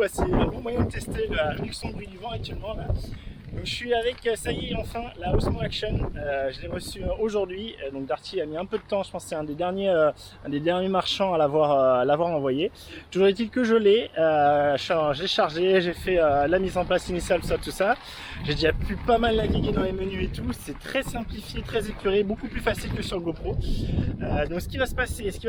bah, c'est un bon moyen de tester la réduction de bruit du vent actuellement là. Donc je suis avec, ça y est, enfin, la Osmo Action. Je l'ai reçue aujourd'hui. Donc Darty a mis un peu de temps. Je pense que c'est un des derniers marchands à l'avoir envoyé. Toujours est-il que je l'ai. J'ai chargé, j'ai fait la mise en place initiale, tout ça. J'ai déjà pu pas mal naviguer dans les menus et tout. C'est très simplifié, très épuré, beaucoup plus facile que sur GoPro. Donc ce qui va se passer, c'est que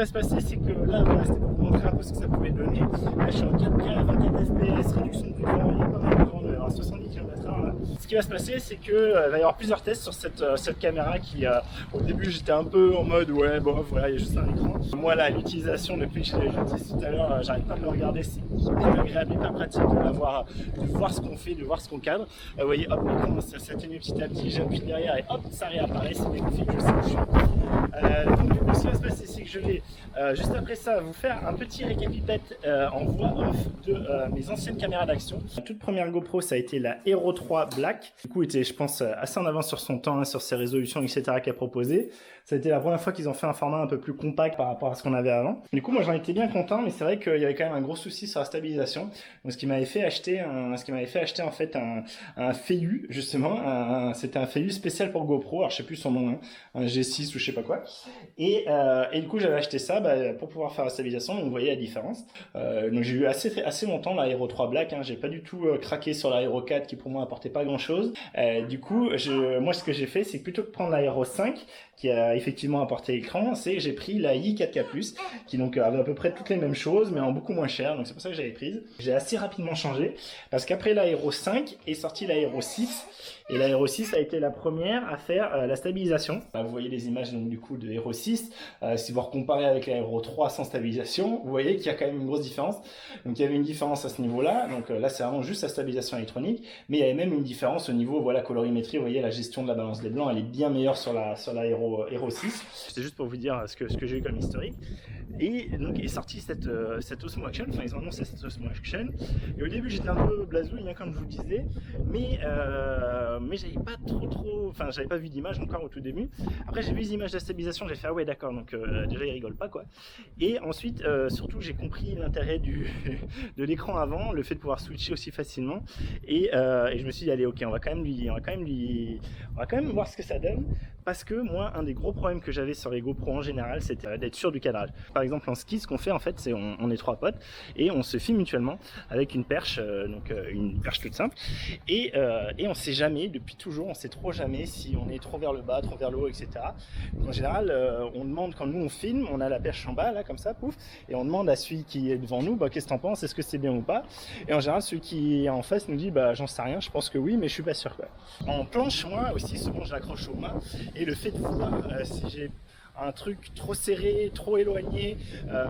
là, voilà, c'était pour vous montrer un peu ce que ça pouvait donner. Là, je suis en 4K, 24 FPS, réduction de vent, il y a pas mal de vent, à 70 km/h. Ce qui va se passer, c'est qu'il va y avoir plusieurs tests sur cette caméra qui, au début, j'étais un peu en mode ouais, bon, voilà, il y a juste un écran. Moi, là, l'utilisation, depuis que je l'utilise tout à l'heure, j'arrête pas de le regarder, c'est hyper agréable, hyper pratique de voir ce qu'on fait, de voir ce qu'on cadre. Vous voyez, hop, l'écran s'atténue petit à petit, j'appuie derrière et hop, ça réapparaît, c'est magnifique, je sais où je suis. Donc, du coup, ce qui va se passer, c'est que je vais, juste après ça, vous faire un petit récapitulate en voix off de mes anciennes caméras d'action. La toute première GoPro, ça a été la Hero 3 Black. Du coup, était, je pense, assez en avance sur son temps, hein, sur ses résolutions, etc. qu'elle proposait. Ça a été la première fois qu'ils ont fait un format un peu plus compact par rapport à ce qu'on avait avant. Du coup, moi, j'en étais bien content, mais c'est vrai qu'il y avait quand même un gros souci sur la stabilisation. Donc, ce qui m'avait fait acheter en fait un Feiyu, justement. C'était un Feiyu spécial pour GoPro. Alors, je sais plus son nom, hein, un G6 ou je sais pas quoi. Et du coup, j'avais acheté ça pour pouvoir faire la stabilisation. Donc, vous voyez la différence. Donc, j'ai eu assez longtemps la Hero 3 Black. Hein. J'ai pas du tout craqué sur la Hero 4 qui pour moi apportait pas grand chose. Du coup, moi, ce que j'ai fait, c'est que plutôt que de prendre la Hero 5 qui a effectivement apporté l'écran, c'est que j'ai pris la i4K+, qui donc avait à peu près toutes les mêmes choses, mais en beaucoup moins cher. Donc, c'est pour ça que j'avais prise. J'ai assez rapidement changé parce qu'après la Hero 5 est sortie la Hero 6. Et la Hero 6 a été la première à faire la stabilisation. Là, vous voyez les images donc, du coup de Hero 6. Si vous recomparez avec la Hero 3 sans stabilisation, vous voyez qu'il y a quand même une grosse différence. Donc il y avait une différence à ce niveau-là. Donc là c'est vraiment juste la stabilisation électronique. Mais il y avait même une différence au niveau voilà, colorimétrie. Vous voyez la gestion de la balance des blancs, elle est bien meilleure sur la Hero 6. C'est juste pour vous dire ce que j'ai eu comme historique. Et donc est sortie cette Osmo Action, enfin ils ont annoncé cette Osmo Action. Et au début j'étais un peu blasouille, hein, comme je vous le disais, mais j'avais pas enfin j'avais pas vu d'image encore au tout début. Après j'ai vu les images de la stabilisation, j'ai fait ah ouais d'accord, donc déjà ils rigolent pas quoi. Et ensuite surtout j'ai compris l'intérêt de l'écran avant, le fait de pouvoir switcher aussi facilement. Et je me suis dit allez ok, on va quand même voir ce que ça donne. Parce que moi, un des gros problèmes que j'avais sur les GoPro en général, c'était d'être sûr du cadrage. Par exemple, en ski, ce qu'on fait en fait, c'est on est trois potes et on se filme mutuellement avec une perche, une perche toute simple. Et on sait jamais, depuis toujours, on sait trop jamais si on est trop vers le bas, trop vers le haut, etc. Donc, en général, on demande quand nous on filme, on a la perche en bas là comme ça, pouf, et on demande à celui qui est devant nous, bah qu'est-ce que t'en penses, est-ce que c'est bien ou pas? Et en général, celui qui est en face nous dit, bah j'en sais rien, je pense que oui, mais je suis pas sûr quoi. En planche, moi aussi, souvent je l'accroche aux mains. Et le fait de voir si j'ai un truc trop serré, trop éloigné,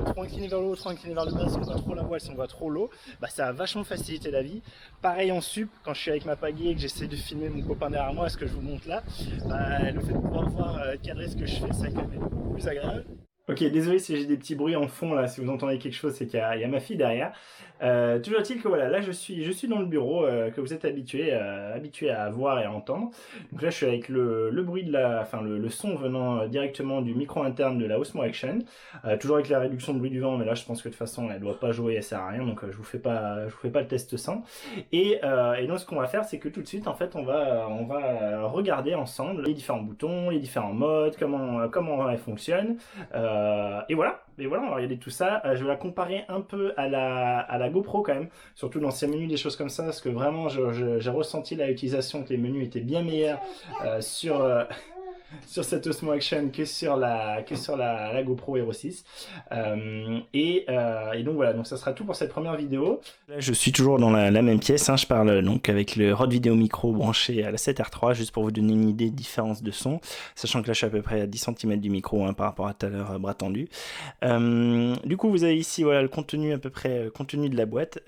trop incliné vers le haut, trop incliné vers le bas, si on voit trop la voile, si on voit trop l'eau, bah ça a vachement facilité la vie. Pareil en sup, quand je suis avec ma pagaie et que j'essaie de filmer mon copain derrière moi, ce que je vous montre là, le fait de pouvoir voir cadrer ce que je fais, ça a quand même beaucoup plus agréable. Ok, désolé si j'ai des petits bruits en fond là, si vous entendez quelque chose, c'est qu'il y a ma fille derrière. Toujours est-il que voilà, là je suis dans le bureau que vous êtes habitué à voir et à entendre. Donc là je suis avec le bruit le son venant directement du micro interne de la Osmo Action. Toujours avec la réduction de bruit du vent, mais là je pense que de toute façon elle doit pas jouer, elle sert à rien, donc je vous fais pas le test sans. Et donc ce qu'on va faire, c'est que tout de suite en fait on va regarder ensemble les différents boutons, les différents modes, comment elles fonctionnent. Et voilà, on va regarder tout ça. Je vais la comparer un peu à la GoPro quand même, surtout dans ces menus, des choses comme ça, parce que vraiment j'ai ressenti l'utilisation que les menus étaient bien meilleurs sur cette Osmo Action que sur la GoPro Hero 6. Et donc voilà, donc ça sera tout pour cette première vidéo. Là, je suis toujours dans la même pièce, hein, je parle donc avec le Rode Video Micro branché à la 7R3, juste pour vous donner une idée de différence de son, sachant que là je suis à peu près à 10 cm du micro, hein, par rapport à tout à l'heure, bras tendu. Du coup vous avez ici voilà, le contenu à peu près, contenu de la boîte.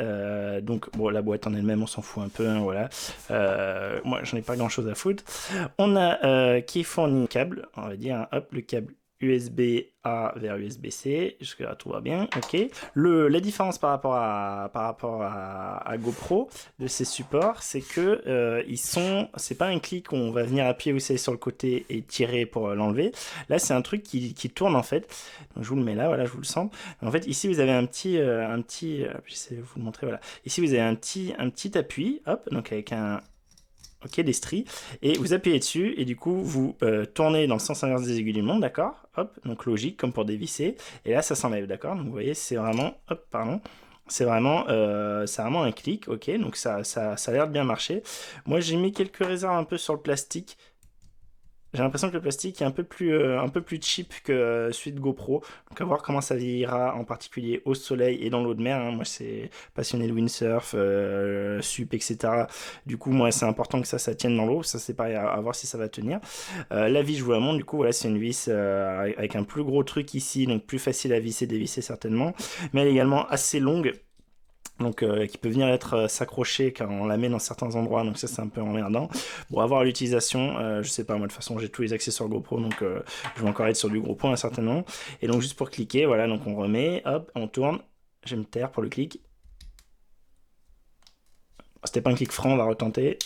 Donc bon, la boîte en elle-même on s'en fout un peu, hein, voilà. Moi j'en ai pas grand chose à foutre. On a qui est fourni câble, on va dire, hein, hop, le câble USB-A vers USB-C, jusque là tout va bien, ok. La différence par rapport à GoPro de ces supports, c'est que c'est pas un clic où on va venir appuyer, vous savez, sur le côté et tirer pour l'enlever. Là, c'est un truc qui tourne en fait. Donc, je vous le mets là, voilà, je vous le sens. En fait, ici vous avez j'essaie de vous le montrer, voilà. Ici vous avez un petit appui, hop, donc avec ok, des stries, et vous appuyez dessus, et du coup, vous tournez dans le sens inverse des aiguilles du monde, d'accord? Hop, donc logique, comme pour dévisser, et là, ça s'enlève, d'accord? Donc, vous voyez, c'est vraiment, hop, pardon, c'est vraiment un clic, ok, donc ça a l'air de bien marcher. Moi, j'ai mis quelques réserves un peu sur le plastique. J'ai l'impression que le plastique est un peu plus cheap que celui de GoPro. Donc à voir comment ça vieillira, en particulier au soleil et dans l'eau de mer. Hein. Moi, c'est passionné de windsurf, sup, etc. Du coup, moi, c'est important que ça tienne dans l'eau. Ça, c'est pareil, à voir si ça va tenir. La vis, je vous la montre. Du coup, voilà, c'est une vis avec un plus gros truc ici, donc plus facile à visser, dévisser certainement. Mais elle est également assez longue. Donc qui peut venir être s'accrocher quand on la met dans certains endroits, donc ça c'est un peu emmerdant. Bon, à voir l'utilisation, je sais pas, moi de toute façon j'ai tous les accessoires GoPro, donc je vais encore être sur du gros point certainement. Et donc juste pour cliquer, voilà, donc on remet, hop, on tourne, je vais me taire pour le clic. C'était pas un clic franc, on va retenter.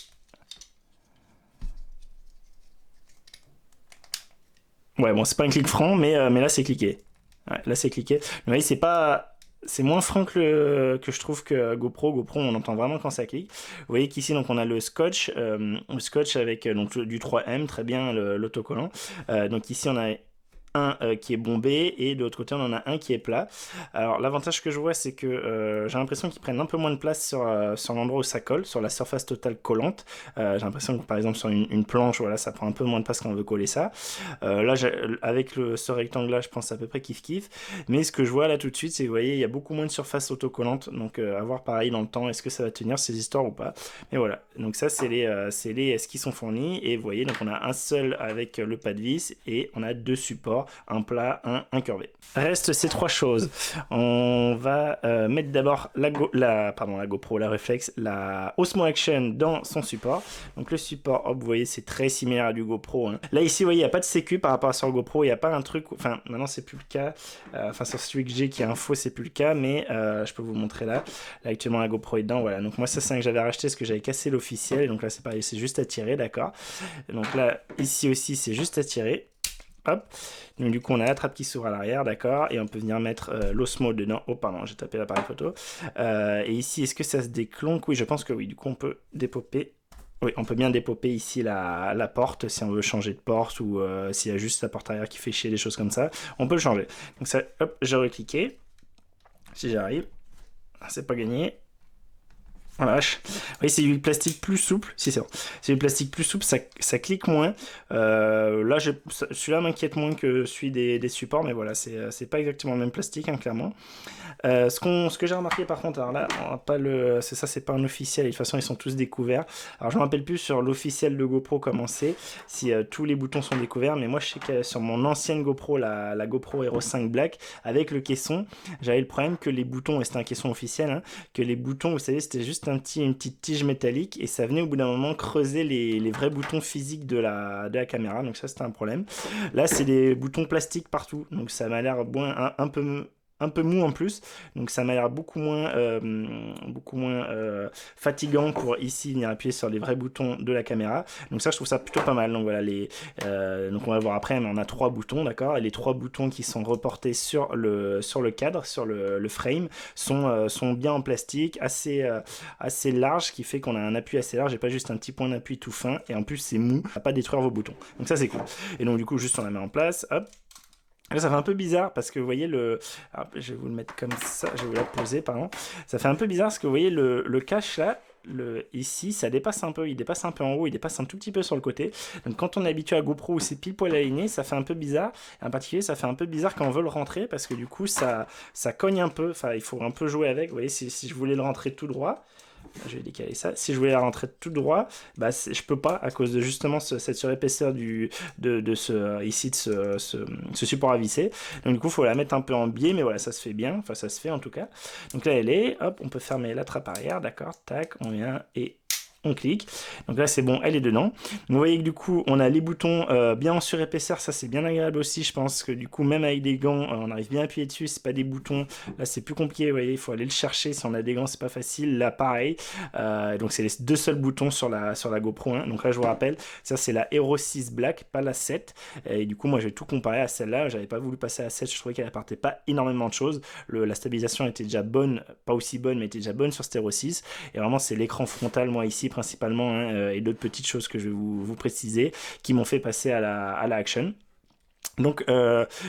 Ouais, bon, c'est pas un clic franc, mais là c'est cliqué. Ouais, là c'est cliqué. Vous voyez, c'est moins franc que je trouve que GoPro. GoPro, on entend vraiment quand ça clique. Vous voyez qu'ici, donc, on a le scotch avec donc, du 3M, très bien, l'autocollant. Donc ici, on a un qui est bombé et de l'autre côté on en a un qui est plat. Alors l'avantage que je vois c'est que j'ai l'impression qu'ils prennent un peu moins de place sur l'endroit où ça colle, sur la surface totale collante. J'ai l'impression que par exemple sur une planche, voilà, ça prend un peu moins de place quand on veut coller ça. Là avec ce rectangle là je pense à peu près kiff. Mais ce que je vois là tout de suite c'est que vous voyez il y a beaucoup moins de surface autocollante, donc à voir pareil dans le temps, est-ce que ça va tenir ces histoires ou pas. Mais voilà, donc ça c'est les qui sont fournis et vous voyez donc on a un seul avec le pas de vis et on a deux supports, un plat, un incurvé. Reste ces trois choses. On va mettre d'abord la GoPro, la Reflex, la Osmo Action dans son support. Donc le support, hop, vous voyez, c'est très similaire à du GoPro. Hein. Là ici, vous voyez, il n'y a pas de sécu par rapport à sur le GoPro. Il n'y a pas un truc, enfin maintenant c'est plus le cas. Enfin sur celui que j'ai qui est info, c'est plus le cas, mais je peux vous montrer là. Là actuellement la GoPro est dedans, voilà. Donc moi ça c'est un que j'avais racheté parce que j'avais cassé l'officiel. Donc là c'est pareil, c'est juste à tirer, d'accord. Donc là ici aussi c'est juste à tirer. Hop. Donc du coup on a la trappe qui s'ouvre à l'arrière, d'accord, et on peut venir mettre l'Osmo dedans. Oh pardon, j'ai tapé l'appareil photo. Et ici, est-ce que ça se déclonque? Oui, je pense que oui. Du coup on peut dépoper. Oui, on peut bien dépoper ici la porte si on veut changer de porte ou s'il y a juste la porte arrière qui fait chier, des choses comme ça. On peut le changer. Donc ça, hop, j'ai recliqué. Si j'arrive. C'est pas gagné. Oh la vache. Oui, c'est du plastique plus souple. Si, c'est bon. C'est du plastique plus souple, ça clique moins. Là, celui-là m'inquiète moins que celui des supports, mais voilà, c'est pas exactement le même plastique, hein, clairement. Ce que j'ai remarqué par contre, alors là, on va pas c'est pas un officiel, de toute façon ils sont tous découverts. Alors je me rappelle plus sur l'officiel de GoPro comment c'est, si tous les boutons sont découverts, mais moi je sais que sur mon ancienne GoPro, la GoPro Hero 5 Black, avec le caisson, j'avais le problème que les boutons, et c'était un caisson officiel, hein, que les boutons, vous savez, c'était juste une petite tige métallique, et ça venait au bout d'un moment creuser les vrais boutons physiques de la caméra, donc ça c'était un problème. Là c'est des boutons plastiques partout, donc ça m'a l'air un peu mou en plus, donc ça m'a l'air beaucoup moins fatigant pour ici venir appuyer sur les vrais boutons de la caméra. Donc ça je trouve ça plutôt pas mal. Donc voilà donc on va voir après, mais on a trois boutons, d'accord, et les trois boutons qui sont reportés sur le cadre, sur le frame, sont bien en plastique, assez large, ce qui fait qu'on a un appui assez large et pas juste un petit point d'appui tout fin, et en plus c'est mou, ça va pas détruire vos boutons. Donc ça c'est cool. Et donc du coup juste on la met en place, hop. Là, ça fait un peu bizarre parce que vous voyez alors, je vais vous le mettre comme ça, je vais vous la poser, pardon. Ça fait un peu bizarre parce que vous voyez le cache là, ici, ça dépasse un peu, il dépasse un peu en haut, il dépasse un tout petit peu sur le côté. Donc quand on est habitué à GoPro où c'est pile poil aligné, ça fait un peu bizarre. Et en particulier, ça fait un peu bizarre quand on veut le rentrer parce que du coup, ça cogne un peu. Enfin, il faut un peu jouer avec. Vous voyez, si je voulais le rentrer tout droit. Je vais décaler ça. Si je voulais la rentrer tout droit, bah je peux pas à cause de justement cette surépaisseur de ce support à visser. Donc du coup, il faut la mettre un peu en biais, mais voilà, ça se fait bien. Enfin, ça se fait en tout cas. Donc là, elle est. Hop, on peut fermer la trappe arrière. D'accord. Tac, on vient et On clique, donc là c'est bon, elle est dedans. Vous voyez que du coup on a les boutons bien en surépaisseur, ça c'est bien agréable aussi, je pense que du coup même avec des gants on arrive bien à appuyer dessus, c'est pas des boutons, là c'est plus compliqué, vous voyez, il faut aller le chercher, si on a des gants c'est pas facile, là pareil, donc c'est les deux seuls boutons sur la GoPro 1, donc là je vous rappelle, ça c'est la Hero 6 Black, pas la 7, et du coup moi je vais tout comparer à celle-là, j'avais pas voulu passer à la 7, je trouvais qu'elle apportait pas énormément de choses, la stabilisation était déjà bonne, pas aussi bonne mais était déjà bonne sur cette Hero 6, et vraiment c'est l'écran frontal moi ici principalement, hein, et d'autres petites choses que je vais vous préciser qui m'ont fait passer à la action. Donc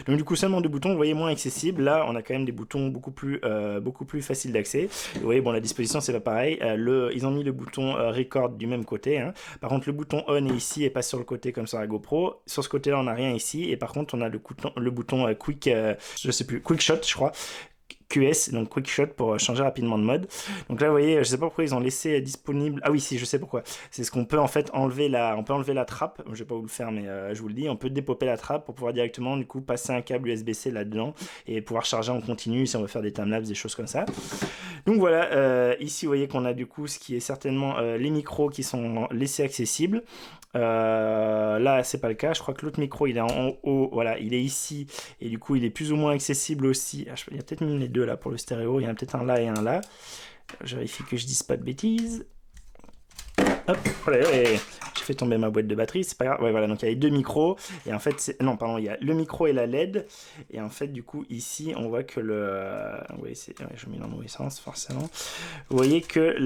du coup seulement deux boutons, vous voyez, moins accessible. Là on a quand même des boutons beaucoup plus faciles d'accès. Vous voyez, bon, la disposition c'est pas pareil, ils ont mis le bouton record du même côté, hein. Par contre le bouton on est ici et pas sur le côté comme sur la GoPro. Sur ce côté là on n'a rien ici, et par contre on a le bouton quick, je sais plus, quick shot je crois, QS, donc Quick Shot, pour changer rapidement de mode. Donc là vous voyez, je sais pas pourquoi ils ont laissé disponible, ah oui si, je sais pourquoi, c'est ce qu'on peut en fait enlever on peut enlever la trappe, je vais pas vous le faire mais je vous le dis, on peut dépopper la trappe pour pouvoir directement du coup passer un câble USB-C là-dedans et pouvoir charger en continu si on veut faire des timelapses, des choses comme ça. Donc voilà, ici vous voyez qu'on a du coup ce qui est certainement les micros qui sont laissés accessibles. Là c'est pas le cas, je crois que l'autre micro il est en haut, voilà, il est ici, et du coup il est plus ou moins accessible aussi. Il y a peut-être même les deux là pour le stéréo, il y en a peut-être un là et un là, je vérifie que je dise pas de bêtises. Hop, voilà, j'ai fait tomber ma boîte de batterie, c'est pas grave. Ouais, voilà, donc il y a les deux micros, et en fait, non, pardon, il y a le micro et la LED, et en fait, du coup, ici, on voit que oui, je mets dans le mauvais sens, forcément. Vous voyez que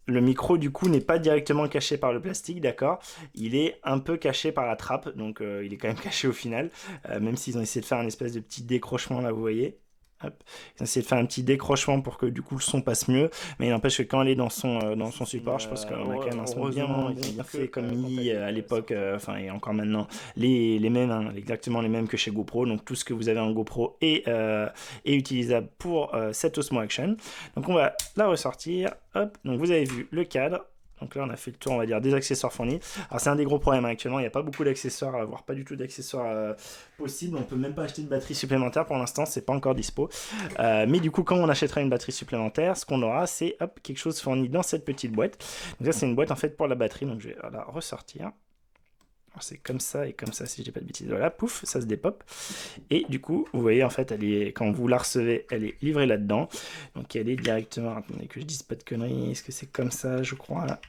le micro du coup n'est pas directement caché par le plastique, d'accord, il est un peu caché par la trappe, donc il est quand même caché au final, même s'ils ont essayé de faire un espèce de petit décrochement là, vous voyez. Hop. Ils ont essayé de faire un petit décrochement pour que du coup le son passe mieux, mais il n'empêche que quand elle est dans son support, je pense qu'on a quand même un son bien fait comme Mii à l'époque, enfin et encore maintenant, les mêmes, hein, exactement les mêmes que chez GoPro, donc tout ce que vous avez en GoPro est utilisable pour cette Osmo Action. Donc on va la ressortir, hop, donc vous avez vu le cadre. Donc là, on a fait le tour, on va dire, des accessoires fournis. Alors, c'est un des gros problèmes actuellement. Il n'y a pas beaucoup d'accessoires, voire pas du tout d'accessoires possibles. On peut même pas acheter de batterie supplémentaire pour l'instant. C'est pas encore dispo. Mais du coup, quand on achètera une batterie supplémentaire, ce qu'on aura, c'est quelque chose fourni dans cette petite boîte. Donc, ça, c'est une boîte en fait pour la batterie. Donc, je vais la ressortir. C'est comme ça et comme ça, si je dis pas de bêtises. Voilà, pouf, ça se dépop. Et du coup, vous voyez, en fait, quand vous la recevez, elle est livrée là-dedans. Donc, elle est directement... Attendez que je dise pas de conneries. Est-ce que c'est comme ça, je crois, là?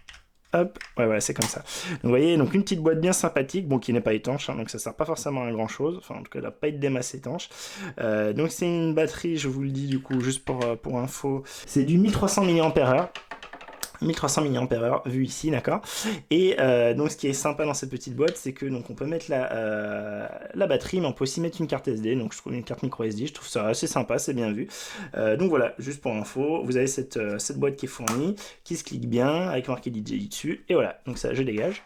Hop, ouais, voilà, c'est comme ça. Donc, vous voyez, donc une petite boîte bien sympathique, bon, qui n'est pas étanche, hein, donc ça sert pas forcément à grand chose. Enfin, en tout cas, elle n'a pas été démasse étanche. Donc, c'est une batterie, je vous le dis, du coup, juste pour info, c'est du 1300 mAh. 1300 mAh vu ici, d'accord. Et donc ce qui est sympa dans cette petite boîte, c'est que donc on peut mettre la batterie, mais on peut aussi mettre une carte SD, donc je trouve une carte micro SD, je trouve ça assez sympa, c'est bien vu. Donc voilà, juste pour info, vous avez cette boîte qui est fournie, qui se clique bien, avec marqué DJ dessus, et voilà, donc ça je dégage.